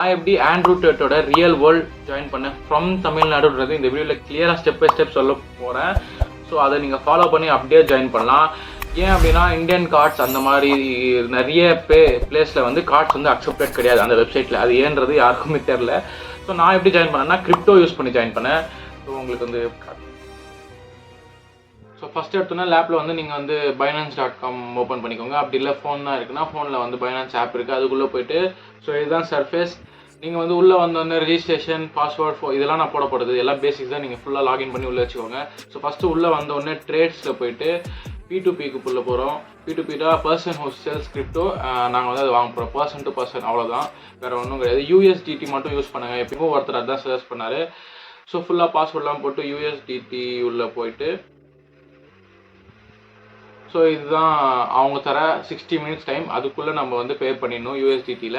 நான் எப்படி Andrew டேட்டோட real world join பண்ணேன் ஃப்ரம் தமிழ்நாடுன்றது இந்த வீடியோவில் கிளியராக ஸ்டெப் பை ஸ்டெப் சொல்ல போகிறேன். ஸோ அதை நீங்கள் ஃபாலோ பண்ணி அப்படியே ஜாயின் பண்ணலாம். ஏன் அப்படின்னா இந்தியன் கார்ட்ஸ் அந்த மாதிரி நிறைய பிளேஸில் வந்து கார்ட்ஸ் வந்து அக்செப்டட் கிடையாது அந்த வெப்சைட்டில். அது ஏன்றது யாருக்குமே தெரில. ஸோ நான் எப்படி ஜாயின் பண்ணேன்னா கிரிப்டோ யூஸ் பண்ணி ஜாயின் பண்ணேன். ஸோ உங்களுக்கு வந்து ஸோ ஃபஸ்ட் எடுத்தோன்னா லேப்பில் வந்து நீங்கள் வந்து Binance.com ஓப்பன் பண்ணிக்கோங்க. அப்படி இல்லை ஃபோன் தான் இருக்குன்னா ஃபோனில் வந்து Binance ஆப் இருக்குது, அதுக்குள்ளே போய்ட்டு ஸோ இதுதான் சர்ஃபேஸ். நீங்கள் வந்து உள்ளே வந்தோடனே ரெஜிஸ்ட்ரேஷன் பாஸ்வேர்ட் இதெல்லாம் நான் போடப்படுது, எல்லாம் பேசிக்ஸ் தான். நீங்கள் ஃபுல்லாக லாகின் பண்ணி உள்ளே வச்சுக்கோங்க. ஸோ ஃபஸ்ட்டு உள்ளே வந்தோடனே ட்ரேட்ஸில் போய்ட்டு P2Pக்கு உள்ளே போகிறோம். P2P தான் பர்சன் ஹூ செல்ஸ் கிரிப்டோ. நாங்கள் வந்து அது வாங்க போகிறோம் பர்சன் டு பர்சன், அவ்வளோதான், வேறு ஒன்றும் கிடையாது. USDT மட்டும் யூஸ் பண்ணுங்கள். எப்பயும் ஒருத்தர் அதான் சர்ச் பண்ணார். ஸோ ஃபுல்லாக பாஸ்வேர்ட்லாம் போட்டு USDT உள்ளே போயிட்டு ஸோ இதுதான் அவங்க தர 60 மினிட்ஸ் டைம், அதுக்குள்ளே நம்ம வந்து பே பண்ணிடணும் USDTயில்.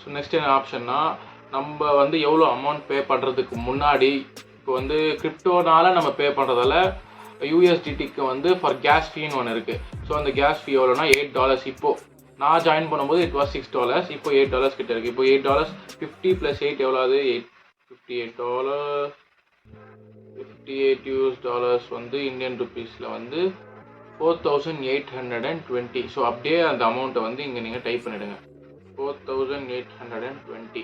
ஸோ நெக்ஸ்ட் என்ன ஆப்ஷன்னா நம்ம வந்து எவ்வளோ அமௌண்ட் பே பண்ணுறதுக்கு முன்னாடி இப்போ வந்து கிரிப்டோனால் நம்ம பே பண்ணுறதால USDTக்கு வந்து ஃபார் கேஸ் ஃபீன்னு ஒன்று இருக்குது. ஸோ அந்த கேஸ் ஃபீ எவ்வளோனா $8. இப்போது நான் ஜாயின் பண்ணும்போது இட் வாஸ் $6. இப்போ $8 கிட்ட இருக்குது. இப்போ $8 50 + 8 எவ்வளோ ஆகுது? $58. $58 வந்து இந்தியன் ருபீஸில் வந்து 4820. ஸோ அப்படியே அந்த அமௌண்ட்டை வந்து இங்கே நீங்கள் டைப் பண்ணிவிடுங்க, 4820.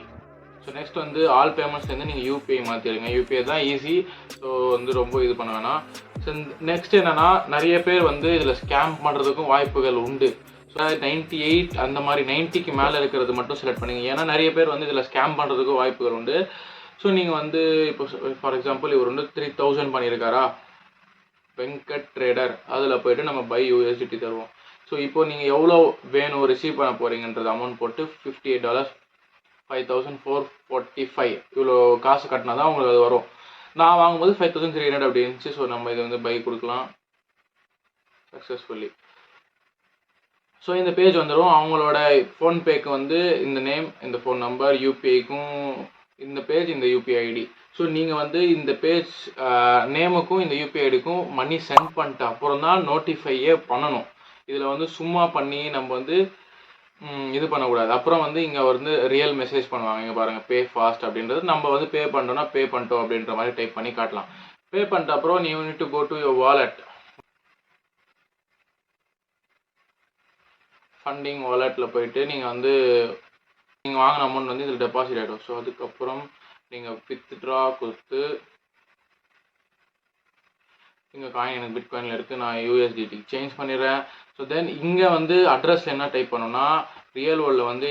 ஸோ நெக்ஸ்ட் வந்து ஆல் பேமெண்ட்ஸ்லேருந்து நீங்கள் UPI மாற்றிடுங்க. UPI தான் ஈஸி. ஸோ வந்து ரொம்ப இது பண்ண வேணாம். ஸோ நெக்ஸ்ட் என்னென்னா நிறைய பேர் வந்து இதில் ஸ்கேம் பண்ணுறதுக்கும் வாய்ப்புகள் உண்டு. ஸோ 98 அந்த மாதிரி 90க்கு மேலே இருக்கிறது மட்டும் செலக்ட் பண்ணிங்க. ஏன்னா நிறைய பேர் வந்து இதில் ஸ்கேம் பண்ணுறதுக்கும் வாய்ப்புகள் உண்டு. ஸோ நீங்கள் வந்து இப்போ ஃபார் எக்ஸாம்பிள் இவர் வந்து 3000 பண்ணியிருக்காரா வெங்கட் ட்ரேடர், அதில் போய்ட்டு நம்ம பை USDT தருவோம். ஸோ இப்போது நீங்கள் எவ்வளோ வேணும் ரிசீவ் பண்ண போகிறீங்கன்றது அமௌண்ட் போட்டு $58 5445 இவ்வளோ காசு கட்டினா தான் உங்களுக்கு அது வரும். நான் வாங்கும்போது 5300 அப்படி இருந்துச்சு. ஸோ நம்ம இதை வந்து பை கொடுக்கலாம் சக்ஸஸ்ஃபுல்லி. ஸோ இந்த பேஜ் வந்துடும். அவங்களோட ஃபோன்பேக்கு வந்து இந்த நேம், இந்த ஃபோன் நம்பர், UPIக்கும் இந்த பேஜ், இந்த UPI ID. ஸோ நீங்கள் வந்து இந்த பேஜ் நேமுக்கும் இந்த UPI ஐடிக்கும் மணி சென்ட் பண்ணிட்டு அப்புறம் தான் நோட்டிஃபையே பண்ணணும். இதில் வந்து சும்மா பண்ணி நம்ம வந்து இது பண்ணக்கூடாது. அப்புறம் வந்து இங்கே வந்து ரியல் மெசேஜ் பண்ணுவாங்க. இங்கே பாருங்கள் பே ஃபாஸ்ட் அப்படின்றது. நம்ம வந்து பே பண்ணிட்டோம்னா பே பண்ணிட்டோம் அப்படின்ற மாதிரி டைப் பண்ணி காட்டலாம். பே பண்ணிட்ட அப்புறம் you need to go to your wallet. Funding வாலெட்டில் போயிட்டு நீங்கள் வந்து நீங்கள் வாங்கின அமௌண்ட் வந்து இதில் டெபாசிட் ஆகிடும். ஸோ அதுக்கப்புறம் நீங்கள் வித்ட்ரா கொடுத்து இங்கே காயின் எனக்கு பிட்காயினில் இருக்குது, நான் USDTக்கு சேஞ்ச் பண்ணிடுறேன். ஸோ தென் இங்கே வந்து அட்ரஸ் என்ன டைப் பண்ணணும்னா ரியல் வேர்ல்டில் வந்து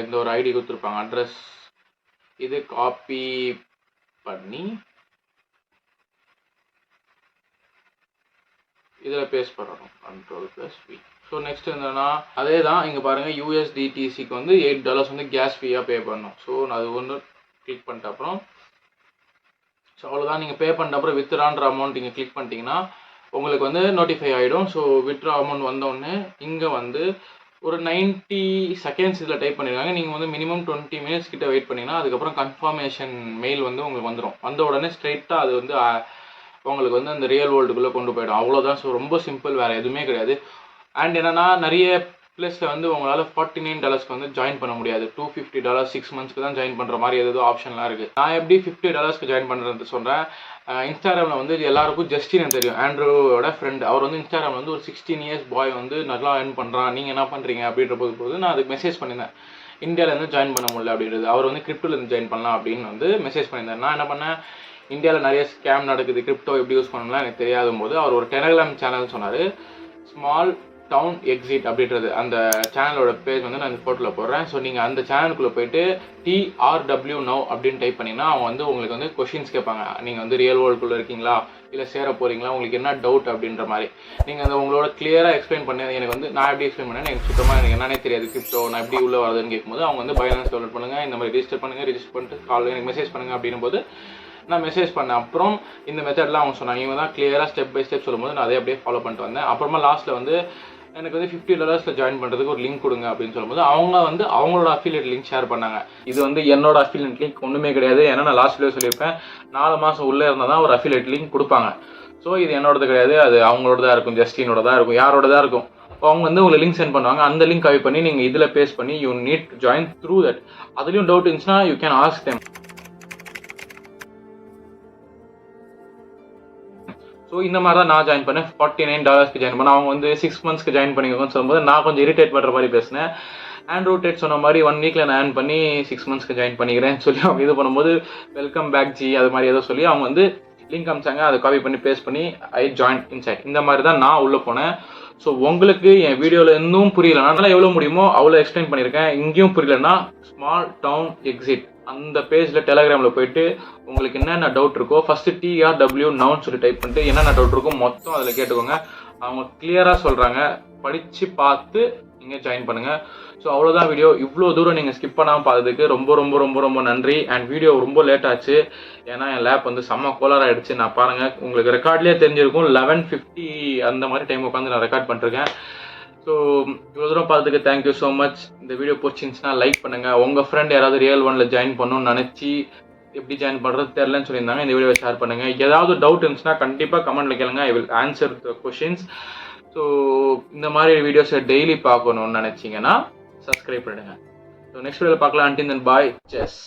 இந்த ஒரு ஐடி கொடுத்துருப்பாங்க அட்ரஸ். இது காப்பி பண்ணி இதில் பேஸ்ட் பண்ணணும், Ctrl+V. ஸோ நெக்ஸ்ட் என்னன்னா அதே தான் இங்கே பாருங்கள் USDTCக்கு வந்து $8 வந்து கேஸ் ஃபீயாக பே பண்ணணும். ஸோ நான் அது ஒன்று கிளிக் பண்ணிட்ட அப்புறம் ஸோ அவ்வளோதான். நீங்கள் பே பண்ணிட்ட அப்புறம் வித்ட்ரான்ற அமௌண்ட் இங்கே கிளிக் பண்ணிட்டீங்கன்னா உங்களுக்கு வந்து நோட்டிஃபை ஆகிடும். ஸோ வித்ட்ரா அமௌண்ட் வந்தோடனே இங்கே வந்து ஒரு 90 செகண்ட்ஸ் இதில் டைப் பண்ணியிருக்காங்க. நீங்கள் வந்து மினிமம் 20 மினிட்ஸ் கிட்ட வெயிட் பண்ணிங்கன்னா அதுக்கப்புறம் கன்ஃபர்மேஷன் மெயில் வந்து உங்களுக்கு வந்துடும். வந்த உடனே ஸ்ட்ரைட்டாக அது வந்து உங்களுக்கு வந்து அந்த ரியல் வேர்ல்டுக்குள்ளே கொண்டு போயிடும். அவ்வளோதான். ஸோ ரொம்ப சிம்பிள், வேறு எதுவுமே கிடையாது. அண்ட் என்னென்னா நிறைய ப்ளஸில் வந்து உங்களால் $49க்கு வந்து ஜாயின் பண்ண முடியாது. $250 6 மந்த்ஸ்க்கு தான் ஜாயின் பண்ணுற மாதிரி ஏதோ ஆப்ஷன்லாம் இருக்குது. நான் எப்படி $50க்கு ஜாயின் பண்ணுறது சொல்கிறேன். இன்ஸ்டாகிராமில் வந்து எல்லாருக்கும் ஜஸ்டின் தெரியும், ஆண்ட்ரூவோட ஃப்ரெண்ட். அவர் வந்து இன்ஸ்டாகிராமில் வந்து ஒரு 16 இயர்ஸ் பாய் வந்து நல்லா ஏர்ன் பண்ணுறான், நீங்கள் என்ன பண்ணுறீங்க அப்படின்ற போது நான் அதுக்கு மெசேஜ் பண்ணியிருந்தேன். இந்தியாவிலேருந்து ஜாயின் பண்ண முடியல அப்படின்றது. அவர் வந்து கிரிப்டோலேருந்து ஜாயின் பண்ணலாம் அப்படின்னு வந்து மெசேஜ் பண்ணியிருந்தேன். நான் என்ன பண்ணேன், இந்தியாவில் நிறைய ஸ்கேம் நடக்குது, கிரிப்டோ எப்படி யூஸ் பண்ணலாம் எனக்கு தெரியாத போது அவர் ஒரு டெலகிராம் சேனல் சொன்னார், ஸ்மால் டவுன் எக்ஸிட் அப்படின்றது. அந்த சேனலோட பேஜ் வந்து நான் இந்த ஃபோட்டோவில் போடுறேன். ஸோ நீங்கள் அந்த சேனலுக்குள்ளே போய்ட்டு TRW now அப்படின்னு டைப் பண்ணிங்கன்னா அவங்க வந்து உங்களுக்கு வந்து கொஷின்ஸ் கேட்பாங்க. நீங்கள் வந்து ரியல் வேர்ல்டுக்குள்ளே இருக்கீங்களா, இல்லை சேர போகிறீங்களா, உங்களுக்கு என்ன டவுட் அப்படின்ற மாதிரி நீங்கள் அந்த உங்களோட கிளியராக எக்ஸ்பிளைன் பண்ணி எனக்கு வந்து நான் எப்படி எக்ஸ்பிளைன் பண்ணேன், எனக்கு சுத்தமாக எனக்கு என்னன்னே தெரியாது கிரிப்டோ, நான் எப்படி உள்ளே வருதுன்னு கேட்கும்போது அவங்க வந்து Binance டவுன்லோட் பண்ணுங்கள், இந்த மாதிரி ரிஜிஸ்டர் பண்ணிட்டு காலையில் எனக்கு மெசேஜ் பண்ணுங்கள் அப்படின்னும் போது நான் மெசேஜ் பண்ணேன். அப்புறம் இந்த மெத்தட்லாம் அவங்க சொன்னாங்க. இவங்க தான் கிளியராக ஸ்டெப் பை ஸ்டெப் சொல்லும்போது நான் அதே அப்படியே ஃபாலோ பண்ணிட்டு வந்தேன். அப்புறமா லாஸ்ட்டில் வந்து எனக்கு வந்து $50 ஜாயின் பண்ணுறதுக்கு ஒரு லிங்க் கொடுங்க அப்படின்னு சொல்லும்போது அவங்க வந்து அவங்களோட அஃபிலியேட் லிங்க் ஷேர் பண்ணாங்க. இது வந்து என்னோட அஃபிலியேட் லிங்க் ஒன்றுமே கிடையாது. ஏன்னா நான் லாஸ்ட் வீடியோ சொல்லியிருப்பேன் 4 மாதம் உள்ளே இருந்தால் தான் ஒரு அஃபிலியேட் லிங்க் கொடுப்பாங்க. ஸோ இது என்னோடது கிடையாது, அது அவங்களோட தான் இருக்கும், ஜஸ்டினோட தான் இருக்கும், யாரோட தான் இருக்கும். அவங்க வந்து உங்களுக்கு லிங்க் சென்ட் பண்ணுவாங்க. அந்த லிங்க் காப்பி பண்ணி நீங்கள் இதில் பேஸ்ட் பண்ணி you need to join through that. அதுலேயும் டவுட் இருந்துச்சுன்னா you can ask them. So இந்த மாதிரி தான் நான் ஜாயின் பண்ணேன். $49 ஜாயின் பண்ணேன். அவங்க வந்து 6 monthsக்கு ஜாயின் பண்ணிக்கோங்கன்னு சொல்லும்போது நான் கொஞ்சம் இரிட்டேட் பண்ணுற மாதிரி பேசினேன். ஆண்ட்ரூ டேட் சொன்ன மாதிரி 1 weekல நான் ஏர்ன் பண்ணி 6 monthsக்கு ஜாயின் பண்ணிக்கிறேன்னு சொல்லி அவங்க இது பண்ணும்போது வெல்கம் பேக் ஜி அது மாதிரி ஏதோ சொல்லி அவங்க வந்து லிங்க் அமிச்சாங்க. அதை காப்பி பண்ணி பேஸ்ட் பண்ணி ஐ ஜாயின் இன்சைட். இந்த மாதிரி தான் நான் உள்ளே போனேன். ஸோ உங்களுக்கு என் வீடியோவில் இன்னும் புரியலன்னா எவ்வளோ முடியுமோ அவ்வளோ எக்ஸ்பிளைன் பண்ணியிருக்கேன். இங்கேயும் புரியலன்னா ஸ்மால் டவுன் எக்ஸிட் அந்த பேஜில் டெலகிராமில் போயிட்டு உங்களுக்கு என்னென்ன டவுட் இருக்கோ ஃபஸ்ட்டு TRW நவுன்னு சொல்லி டைப் பண்ணிட்டு என்னென்ன டவுட் இருக்கோ மொத்தம் அதில் கேட்டுக்கோங்க. அவங்க கிளியராக சொல்கிறாங்க. படித்து பார்த்து நீங்கள் ஜாயின் பண்ணுங்கள். ஸோ அவ்வளோதான் வீடியோ. இவ்வளோ தூரம் நீங்கள் ஸ்கிப் பண்ணாமல் பார்த்ததுக்கு ரொம்ப ரொம்ப ரொம்ப ரொம்ப நன்றி. அண்ட் வீடியோ ரொம்ப லேட் ஆச்சு. ஏன்னா என் லேப் வந்து செம்ம கோலார் ஆகிடுச்சு. நான் பாருங்கள் உங்களுக்கு ரெக்கார்ட்லேயே தெரிஞ்சிருக்கும் 11:50 அந்த மாதிரி டைம் உட்காந்து நான் ரெக்கார்ட் பண்ணிருக்கேன். ஸோ இவ்வளோ தூரம் பார்த்ததுக்கு தேங்க்யூ ஸோ மச். இந்த வீடியோ பிடிச்சிருந்துச்சுன்னா லைக் பண்ணுங்கள். உங்கள் ஃப்ரெண்ட் யாராவது ரியல் ஒன்ல ஜாயின் பண்ணணும்னு நினச்சி எப்படி ஜாயின் பண்ணுறது தெரிலன்னு சொல்லியிருந்தாங்க, இந்த வீடியோவை ஷேர் பண்ணுங்கள். ஏதாவது டவுட் இருந்துச்சுன்னா கண்டிப்பாக கமெண்ட்டில் கேளுங்க. I will answer the questions. So இந்த மாதிரி வீடியோஸை டெய்லி பார்க்கணுன்னு நினச்சிங்கன்னா சப்ஸ்கிரைப் பண்ணுங்கள். ஸோ நெக்ஸ்ட் வீடியோவில் பார்க்கலாம். அன்டில் தென் பாய். செஸ்.